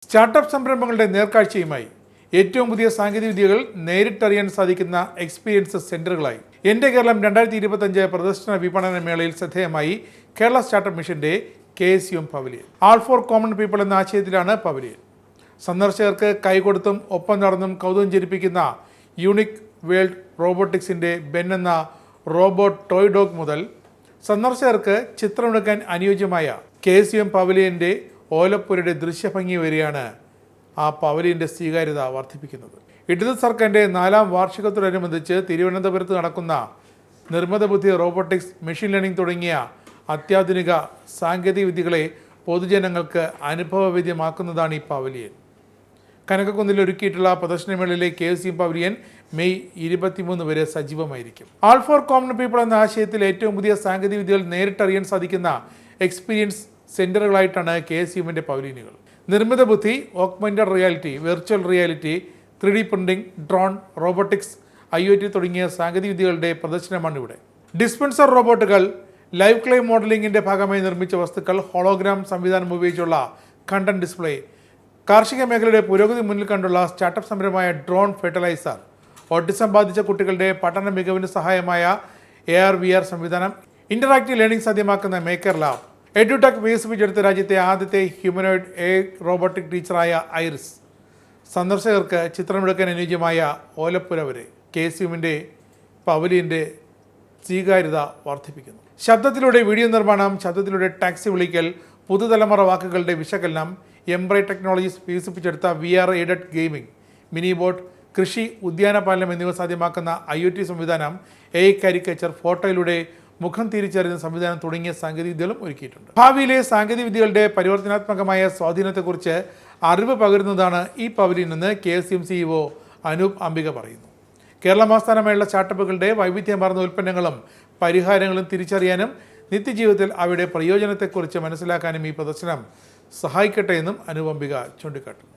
Startup സംരംഭങ്ങളുടെ നേർക്കാഴ്ചയുമായി ഏറ്റവും പുതിയ സാങ്കേതികവിദ്യകൾ നേരിട്ടറിയാൻ സാധിക്കുന്ന എക്സ്പീരിയൻസ് സെന്ററുകളായി എൻ്റെ കേരളം 2025 പ്രദർശന വിപണന മേളയിൽ ശ്രദ്ധേയമായി കേരള സ്റ്റാർട്ടപ്പ് മിഷന്റെ KSUM പവലിയൻ. ആൾ ഫോർ കോമൺ പീപ്പിൾ എന്ന ആശയത്തിലാണ് പവലിയൻ. സന്ദർശകർക്ക് കൈകൊടുത്തും ഒപ്പം നടന്നും കൗതുകം ജനിപ്പിക്കുന്ന യൂണിക് വേൾഡ് റോബോട്ടിക്സിന്റെ ബെൻ എന്ന റോബോട്ട് ടോയ് ഡോഗ് മുതൽ സന്ദർശകർക്ക് ചിത്രമെടുക്കാൻ അനുയോജ്യമായ KSUM പവലിയന്റെ ഓലപ്പുരയുടെ ദൃശ്യഭംഗി വരെയാണ് ആ പവലിയന്റെ സ്വീകാര്യത വർദ്ധിപ്പിക്കുന്നത്. ഇടത് സർക്കാരിന്റെ 4ാം വാർഷികത്തോടനുബന്ധിച്ച് തിരുവനന്തപുരത്ത് നടക്കുന്ന നിർമ്മിത ബുദ്ധി, റോബോട്ടിക്സ്, മെഷീൻ ലേണിംഗ് തുടങ്ങിയ അത്യാധുനിക സാങ്കേതിക വിദ്യകളെ പൊതുജനങ്ങൾക്ക് അനുഭവവേദ്യമാക്കുന്നതാണ് ഈ പവലിയൻ. കനകക്കുന്നിൽ ഒരുക്കിയിട്ടുള്ള പ്രദർശനമേളയിലെ KSUM പവലിയൻ മെയ് 23 വരെ സജീവമായിരിക്കും. ആൾ ഫോർ കോമൺ പീപ്പിൾ എന്ന ആശയത്തിൽ ഏറ്റവും പുതിയ സാങ്കേതിക വിദ്യകൾ നേരിട്ടറിയാൻ സാധിക്കുന്ന എക്സ്പീരിയൻസ് സെന്ററുകളായിട്ടാണ് KSUMന്റെ പവലിയനുകൾ. നിർമ്മിത ബുദ്ധി, augmented reality, virtual reality, 3D printing, drone, robotics, IoT തുടങ്ങിയ സാങ്കേതിക വിദ്യകളുടെ പ്രദർശനമാണ് ഇവിടെ. ഡിസ്പെൻസർ റോബോട്ടുകൾ, ലൈവ് ക്ലേ മോഡലിംഗിന്റെ ഭാഗമായി നിർമ്മിച്ച വസ്തുക്കൾ, ഹോളോഗ്രാം സംവിധാനം ഉപയോഗിച്ചുള്ള കണ്ടന്റ് ഡിസ്പ്ലേ, കാർഷിക മേഖലയുടെ പുരോഗതി മുന്നിൽ കണ്ടുള്ള സ്റ്റാർട്ടപ്പ് സംരംഭമായ ഡ്രോൺ ഫെർട്ടിലൈസർ, ഓട്ടിസം ബാധിച്ച കുട്ടികളുടെ പഠന മികവിന് സഹായമായ AR/VR സംവിധാനം, ഇന്ററാക്റ്റീവ് ലേണിംഗ് സാധ്യമാക്കുന്ന മേക്കർ ലാബ്, എഡ്യൂടെക് വികസിപ്പിച്ചെടുത്ത രാജ്യത്തെ ആദ്യത്തെ ഹ്യൂമനോയിഡ് റോബോട്ടിക് ടീച്ചറായ ഐറിസ്, സന്ദർശകർക്ക് ചിത്രമെടുക്കാൻ അനുയോജ്യമായ ഓലപ്പുര വരെ KSUMന്റെ പവലിയന്റെ സ്വീകാര്യത വർദ്ധിപ്പിക്കുന്നു. ശബ്ദത്തിലൂടെ വീഡിയോ നിർമ്മാണം, ശബ്ദത്തിലൂടെ ടാക്സി വിളിക്കൽ, പുതുതലമുറ വാക്കുകളുടെ വിശകലനം, എംബ്രൈ ടെക്നോളജീസ് വികസിപ്പിച്ചെടുത്ത VR aided gaming, mini boat, കൃഷി, ഉദ്യാനപാലനം എന്നിവ സാധ്യമാക്കുന്ന IoT സംവിധാനം, AI കാരിക്കേച്ചർ, ഫോട്ടോയിലൂടെ മുഖം തിരിച്ചറിയുന്ന സംവിധാനം തുടങ്ങിയ സാങ്കേതികവിദ്യകളും ഒരുക്കിയിട്ടുണ്ട്. ഭാവിയിലെ സാങ്കേതികവിദ്യകളുടെ പരിവർത്തനാത്മകമായ സ്വാധീനത്തെക്കുറിച്ച് അറിവ് പകരുന്നതാണ് ഈ പവലിയൻ എന്ന് KSUM CEO അനൂപ് അംബിക പറയുന്നു. കേരളം ആസ്ഥാനമായുള്ള സ്റ്റാർട്ടപ്പുകളുടെ വൈവിധ്യമാർന്ന ഉൽപ്പന്നങ്ങളും പരിഹാരങ്ങളും തിരിച്ചറിയാനും നിത്യജീവിതത്തിൽ അവയുടെ പ്രയോജനത്തെക്കുറിച്ച് മനസ്സിലാക്കാനും ഈ പ്രദർശനം സഹായിക്കട്ടെ എന്നും അനൂപ് അംബിക ചൂണ്ടിക്കാട്ടുന്നു.